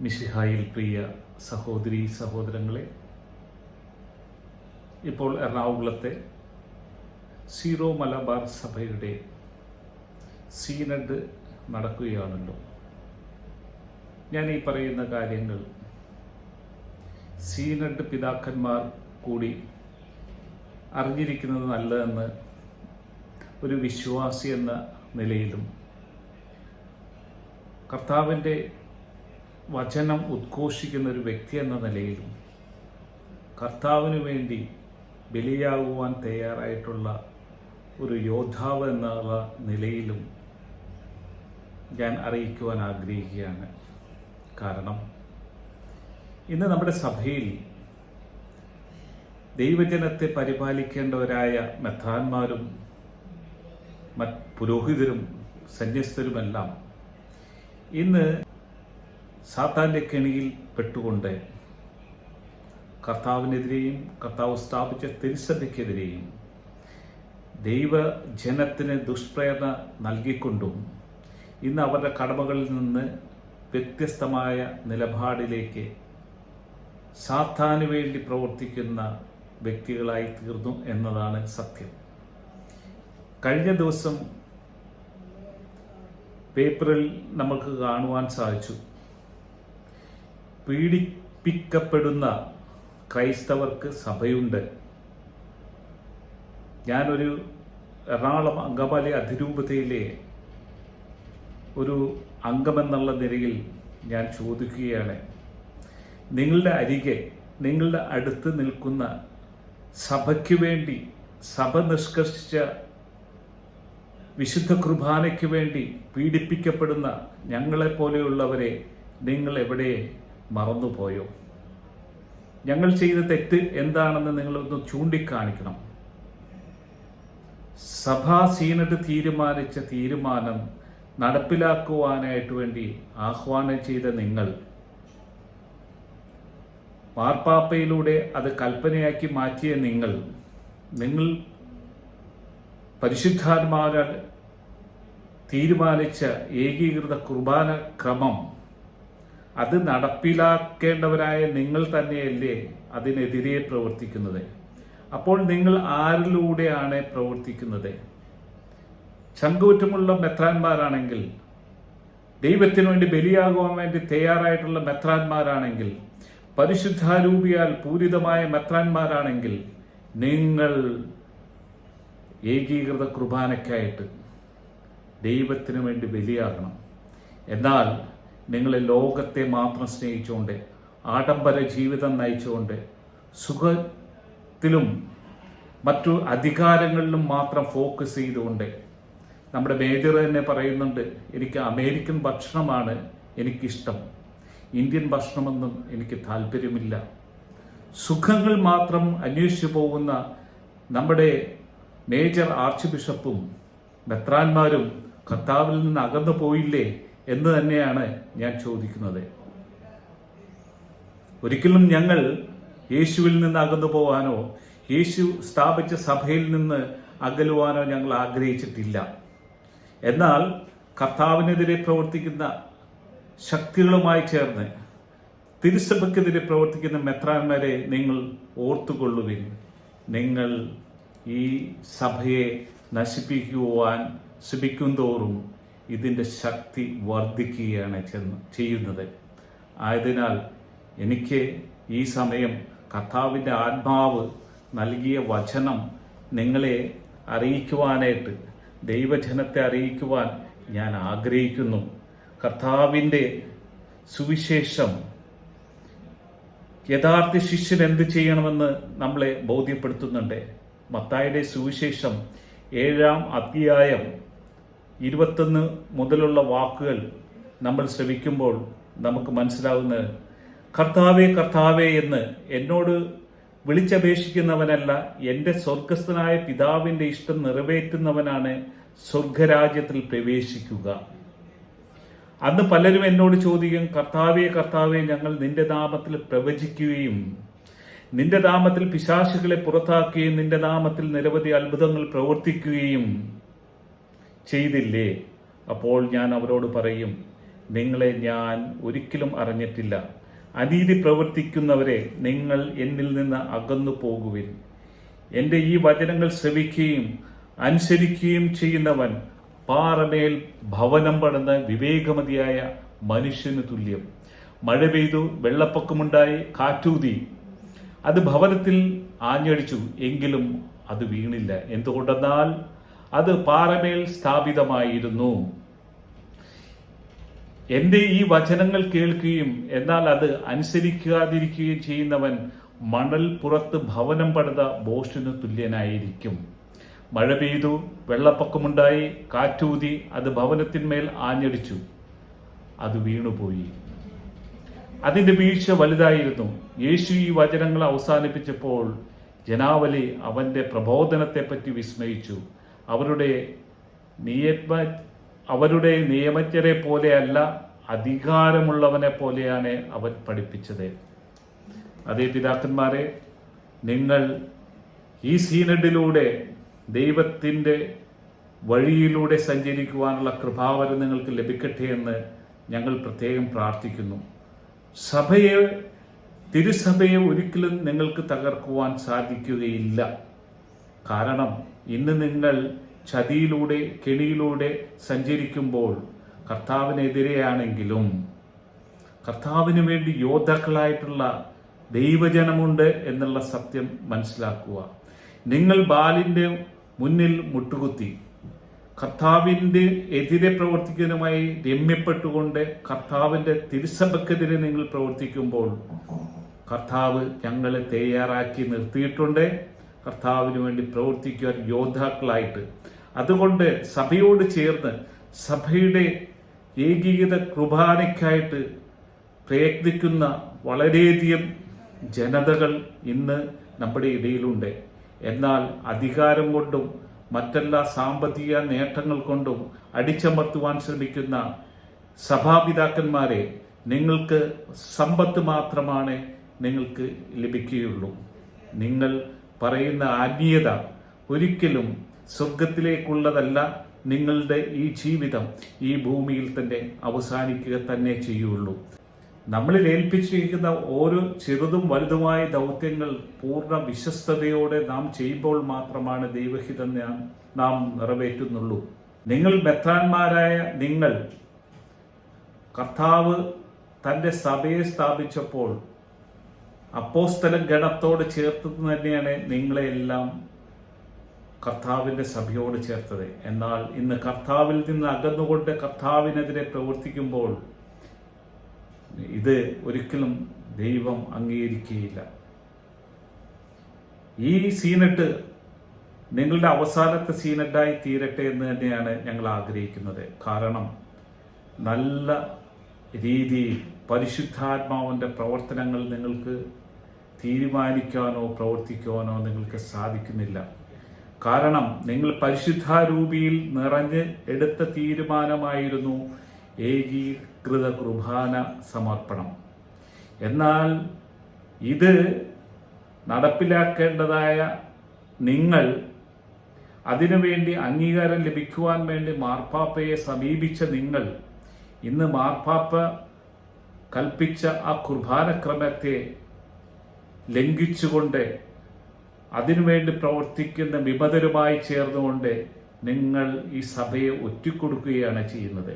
മിശിഹായിൽ പ്രിയ സഹോദരീ സഹോദരങ്ങളെ, ഇപ്പോൾ എറണാകുളത്തെ സീറോ മലബാർ സഭയുടെ സീനഡ് നടക്കുകയാണല്ലോ. ഞാൻ ഈ പറയുന്ന കാര്യങ്ങൾ സീനഡ് പിതാക്കന്മാർ കൂടി അറിഞ്ഞിരിക്കുന്നത് നല്ലതെന്ന് ഒരു വിശ്വാസി എന്ന നിലയിലും കർത്താവിൻ്റെ വചനം ഉദ്ഘോഷിക്കുന്ന ഒരു വ്യക്തി എന്ന നിലയിലും കർത്താവിന് വേണ്ടി ബലിയാകുവാൻ തയ്യാറായിട്ടുള്ള ഒരു യോദ്ധാവ് എന്നുള്ള നിലയിലും ഞാൻ അറിയിക്കുവാൻ ആഗ്രഹിക്കുകയാണ്. കാരണം ഇന്ന് നമ്മുടെ സഭയിൽ ദൈവജനത്തെ പരിപാലിക്കേണ്ടവരായ മെത്രാന്മാരും പുരോഹിതരും സന്യസ്തരുമെല്ലാം ഇന്ന് സാത്താൻ്റെ കെണിയിൽ പെട്ടുകൊണ്ട് കർത്താവിനെതിരെയും കർത്താവ് സ്ഥാപിച്ച തിരുസഭയ്ക്കെതിരെയും ദൈവജനത്തിന് ദുഷ്പ്രേരണ നൽകിക്കൊണ്ടും ഇന്ന് അവരുടെ കടമകളിൽ നിന്ന് വ്യത്യസ്തമായ നിലപാടിലേക്ക് സാത്താന് വേണ്ടി പ്രവർത്തിക്കുന്ന വ്യക്തികളായി തീർന്നു എന്നതാണ് സത്യം. കഴിഞ്ഞ ദിവസം പേപ്പറിൽ നമുക്ക് കാണുവാൻ സാധിച്ചു, പീഡിപ്പിക്കപ്പെടുന്ന ക്രൈസ്തവർക്ക് സഭയുണ്ട്. ഞാനൊരു എറണാകുളം അങ്കമാലി അതിരൂപതയിലെ ഒരു അംഗമെന്നുള്ള നിലയിൽ ഞാൻ ചോദിക്കുകയാണ്, നിങ്ങളുടെ അരികെ നിങ്ങളുടെ അടുത്ത് നിൽക്കുന്ന സഭയ്ക്ക് വേണ്ടി സഭ നിഷ്കർഷിച്ച വിശുദ്ധ കുർബാനയ്ക്ക് വേണ്ടി പീഡിപ്പിക്കപ്പെടുന്ന ഞങ്ങളെപ്പോലെയുള്ളവരെ നിങ്ങൾ എവിടെ മറന്നുപോയോ? ഞങ്ങൾ ചെയ്ത തെറ്റ് എന്താണെന്ന് നിങ്ങളൊന്ന് ചൂണ്ടിക്കാണിക്കണം. സഭാ സീനഡ് തീരുമാനിച്ച തീരുമാനം നടപ്പിലാക്കുവാനായിട്ട് വേണ്ടി ആഹ്വാനം ചെയ്ത നിങ്ങൾ മാർപ്പാപ്പയിലൂടെ അത് കൽപ്പനയാക്കി മാറ്റിയ നിങ്ങൾ പരിശുദ്ധാത്മാവാൽ തീരുമാനിച്ച ഏകീകൃത കുർബാന ക്രമം അത് നടപ്പിലാക്കേണ്ടവരായ നിങ്ങൾ തന്നെയല്ലേ അതിനെതിരെ പ്രവർത്തിക്കുന്നത്? അപ്പോൾ നിങ്ങൾ ആരിലൂടെയാണ് പ്രവർത്തിക്കുന്നത്? ചങ്കൂറ്റമുള്ള മെത്രാന്മാരാണെങ്കിൽ, ദൈവത്തിനു വേണ്ടി ബലിയാകുവാൻ വേണ്ടി തയ്യാറായിട്ടുള്ള മെത്രാന്മാരാണെങ്കിൽ, പരിശുദ്ധാരൂപിയാൽ പൂരിതമായ മെത്രാന്മാരാണെങ്കിൽ, നിങ്ങൾ ഏകീകൃത കുർബാനയ്ക്കായിട്ട് ദൈവത്തിനു വേണ്ടി ബലിയാകണം. എന്നാൽ നിങ്ങൾ ലോകത്തെ മാത്രം സ്നേഹിച്ചുകൊണ്ട്, ആഡംബര ജീവിതം നയിച്ചുകൊണ്ട്, സുഖത്തിലും മറ്റു അധികാരങ്ങളിലും മാത്രം ഫോക്കസ് ചെയ്തുകൊണ്ട്, നമ്മുടെ മേജർ തന്നെ പറയുന്നുണ്ട്, എനിക്ക് അമേരിക്കൻ ഭക്ഷണമാണ് എനിക്കിഷ്ടം, ഇന്ത്യൻ ഭക്ഷണമെന്നും എനിക്ക് താല്പര്യമില്ല. സുഖങ്ങൾ മാത്രം അന്വേഷിച്ചു പോകുന്ന നമ്മുടെ മേജർ ആർച്ച് ബിഷപ്പും മെത്രാന്മാരും കർത്താവിൽ നിന്ന് അകന്നു പോയില്ലേ എന്ന് തന്നെയാണ് ഞാൻ ചോദിക്കുന്നത്. ഒരിക്കലും ഞങ്ങൾ യേശുവിൽ നിന്ന് അകന്നു പോകാനോ യേശു സ്ഥാപിച്ച സഭയിൽ നിന്ന് അകലുവാനോ ഞങ്ങൾ ആഗ്രഹിച്ചിട്ടില്ല. എന്നാൽ കർത്താവിനെതിരെ പ്രവർത്തിക്കുന്ന ശക്തികളുമായി ചേർന്ന് തിരുസഭയ്ക്കെതിരെ പ്രവർത്തിക്കുന്ന മെത്രാന്മാരെ നിങ്ങൾ ഓർത്തുകൊള്ളുവിൻ. നിങ്ങൾ ഈ സഭയെ നശിപ്പിക്കുവാൻ ശ്രമിക്കും തോറും ഇതിൻ്റെ ശക്തി വർദ്ധിക്കുകയാണ് ചെയ്യുന്നത്. ആയതിനാൽ എനിക്ക് ഈ സമയം കർത്താവിൻ്റെ ആത്മാവ് നൽകിയ വചനം നിങ്ങളെ അറിയിക്കുവാനായിട്ട്, ദൈവജനത്തെ അറിയിക്കുവാൻ ഞാൻ ആഗ്രഹിക്കുന്നു. കർത്താവിൻ്റെ സുവിശേഷം യഥാർത്ഥ ശിഷ്യൻ എന്ത് ചെയ്യണമെന്ന് നമ്മളെ ബോധ്യപ്പെടുത്തുന്നുണ്ട്. മത്തായിയുടെ സുവിശേഷം 7-ാം അധ്യായം 21 മുതലുള്ള വാക്കുകൾ നമ്മൾ ശ്രവിക്കുമ്പോൾ നമുക്ക് മനസ്സിലാവുന്നത്, കർത്താവേ കർത്താവേ എന്ന് എന്നോട് വിളിച്ചപേക്ഷിക്കുന്നവനല്ല, എൻ്റെ സ്വർഗസ്ഥനായ പിതാവിൻ്റെ ഇഷ്ടം നിറവേറ്റുന്നവനാണ് സ്വർഗരാജ്യത്തിൽ പ്രവേശിക്കുക. അന്ന് പലരും എന്നോട് ചോദിക്കും, കർത്താവേ കർത്താവേ, ഞങ്ങൾ നിന്റെ നാമത്തിൽ പ്രവചിക്കുകയും നിന്റെ നാമത്തിൽ പിശാചുകളെ പുറത്താക്കുകയും നിന്റെ നാമത്തിൽ നിരവധി അത്ഭുതങ്ങൾ പ്രവർത്തിക്കുകയും ചെയ്തില്ലേ? അപ്പോൾ ഞാൻ അവരോട് പറയും, നിങ്ങളെ ഞാൻ ഒരിക്കലും അറിഞ്ഞിട്ടില്ല. അനീതി പ്രവർത്തിക്കുന്നവരെ നിങ്ങൾ എന്നിൽ നിന്ന് അകന്നു പോകുവിൻ. എൻ്റെ ഈ വചനങ്ങൾ ശ്രവിക്കുകയും അനുസരിക്കുകയും ചെയ്യുന്നവൻ പാറമേൽ ഭവനം പണിത വിവേകമതിയായ മനുഷ്യന് തുല്യം. മഴ പെയ്തു, വെള്ളപ്പൊക്കമുണ്ടായി, കാറ്റൂതി, അത് ഭവനത്തിൽ ആഞ്ഞടിച്ചു, എങ്കിലും അത് വീണില്ല. എന്തുകൊണ്ടെന്നാൽ അത് പാറമേൽ സ്ഥാപിതമായിരുന്നു. എൻ്റെ ഈ വചനങ്ങൾ കേൾക്കുകയും എന്നാൽ അത് അനുസരിക്കാതിരിക്കുകയും ചെയ്യുന്നവൻ മണൽ പുറത്ത് ഭവനം പണിത ബോഷന് തുല്യനായിരിക്കും. മഴ പെയ്തു, വെള്ളപ്പൊക്കമുണ്ടായി, കാറ്റൂതി, അത് ഭവനത്തിന്മേൽ ആഞ്ഞടിച്ചു, അത് വീണുപോയി. അതിന്റെ വീഴ്ച വലുതായിരുന്നു. യേശു ഈ വചനങ്ങൾ അവസാനിപ്പിച്ചപ്പോൾ ജനാവലി അവന്റെ പ്രബോധനത്തെപ്പറ്റി വിസ്മയിച്ചു. അവരുടെ നിയമജ്ഞരെ പോലെയല്ല, അധികാരമുള്ളവനെ പോലെയാണ് അവൻ പഠിപ്പിച്ചത്. അതേ പിതാക്കന്മാരെ, നിങ്ങൾ ഈ സീനഡിലൂടെ ദൈവത്തിൻ്റെ വഴിയിലൂടെ സഞ്ചരിക്കുവാനുള്ള കൃപാവരം നിങ്ങൾക്ക് ലഭിക്കട്ടെ എന്ന് ഞങ്ങൾ പ്രത്യേകം പ്രാർത്ഥിക്കുന്നു. തിരുസഭയെ ഒരിക്കലും നിങ്ങൾക്ക് തകർക്കുവാൻ സാധിക്കുകയില്ല. കാരണം ഇന്ന് നിങ്ങൾ ചതിയിലൂടെ, കെണിയിലൂടെ സഞ്ചരിക്കുമ്പോൾ കർത്താവിനെതിരെയാണെങ്കിലും കർത്താവിന് വേണ്ടി യോദ്ധാക്കളായിട്ടുള്ള ദൈവജനമുണ്ട് എന്നുള്ള സത്യം മനസ്സിലാക്കുക. നിങ്ങൾ ബാലിൻ്റെ മുന്നിൽ മുട്ടുകുത്തി കർത്താവിൻ്റെ എതിരെ പ്രവർത്തിക്കുന്നതുമായി രമ്യപ്പെട്ടുകൊണ്ട് കർത്താവിൻ്റെ തിരുസഭക്കെതിരെ നിങ്ങൾ പ്രവർത്തിക്കുമ്പോൾ കർത്താവ് ഞങ്ങളെ തയ്യാറാക്കി നിർത്തിയിട്ടുണ്ട് കർത്താവിന് വേണ്ടി പ്രവർത്തിക്കുവാൻ യോദ്ധാക്കളായിട്ട്. അതുകൊണ്ട് സഭയോട് ചേർന്ന് സഭയുടെ ഏകീകൃത കുർബാനയ്ക്കായിട്ട് പ്രയത്നിക്കുന്ന വളരെയധികം ജനതകൾ ഇന്ന് നമ്മുടെ ഇടയിലുണ്ട്. എന്നാൽ അധികാരം കൊണ്ടും മറ്റെല്ലാ സാമ്പത്തിക നേട്ടങ്ങൾ കൊണ്ടും അടിച്ചമർത്തുവാൻ ശ്രമിക്കുന്ന സഭാപിതാക്കന്മാരെ, നിങ്ങൾക്ക് സമ്പത്ത് മാത്രമാണ് നിങ്ങൾക്ക് ലഭിക്കുകയുള്ളൂ. നിങ്ങൾ പറയുന്ന ആത്മീയത ഒരിക്കലും സ്വർഗത്തിലേക്കുള്ളതല്ല. നിങ്ങളുടെ ഈ ജീവിതം ഈ ഭൂമിയിൽ തന്നെ അവസാനിക്കുക തന്നെ ചെയ്യുള്ളൂ. നമ്മളിൽ ഏൽപ്പിച്ചിരിക്കുന്ന ഓരോ ചെറുതും വലുതുമായ ദൗത്യങ്ങൾ പൂർണ്ണ വിശ്വസ്തയോടെ നാം ചെയ്യുമ്പോൾ മാത്രമാണ് ദൈവഹിതം നാം നിറവേറ്റുന്നുള്ളൂ. നിങ്ങൾ മെത്രാന്മാരായ നിങ്ങൾ, കർത്താവ് തൻ്റെ സഭയെ സ്ഥാപിച്ചപ്പോൾ അപ്പോസ്തല ഗണത്തോട് ചേർത്തത് തന്നെയാണ് നിങ്ങളെല്ലാം കർത്താവിൻ്റെ സഭയോട് ചേർത്തത്. എന്നാൽ ഇന്ന് കർത്താവിൽ നിന്ന് അകന്നുകൊണ്ട് കർത്താവിനെതിരെ പ്രവർത്തിക്കുമ്പോൾ ഇത് ഒരിക്കലും ദൈവം അംഗീകരിക്കുകയില്ല. ഈ സീനട്ട് നിങ്ങളുടെ അവസാനത്തെ സീനട്ടായി തീരട്ടെ എന്ന് തന്നെയാണ് ഞങ്ങൾ ആഗ്രഹിക്കുന്നത്. കാരണം നല്ല രീതിയിൽ പരിശുദ്ധാത്മാവിൻ്റെ പ്രവർത്തനങ്ങൾ നിങ്ങൾക്ക് തീരുമാനിക്കാനോ പ്രവർത്തിക്കുവാനോ നിങ്ങൾക്ക് സാധിക്കുന്നില്ല. കാരണം നിങ്ങൾ പരിശുദ്ധാരൂപിയിൽ നിറഞ്ഞ് എടുത്ത തീരുമാനമായിരുന്നു ഏകീകൃത കുർബാന സമർപ്പണം. എന്നാൽ ഇത് നടപ്പിലാക്കേണ്ടതായ നിങ്ങൾ അതിനുവേണ്ടി അംഗീകാരം ലഭിക്കുവാൻ വേണ്ടി മാർപ്പാപ്പയെ സമീപിച്ച നിങ്ങൾ ഇന്ന് മാർപ്പാപ്പ കൽപ്പിച്ച ആ കുർബാനക്രമത്തെ ലംഘിച്ചുകൊണ്ട് അതിനുവേണ്ടി പ്രവർത്തിക്കുന്ന വിമതരുമായി ചേർന്നുകൊണ്ട് നിങ്ങൾ ഈ സഭയെ ഒറ്റിക്കൊടുക്കുകയാണ് ചെയ്യുന്നത്.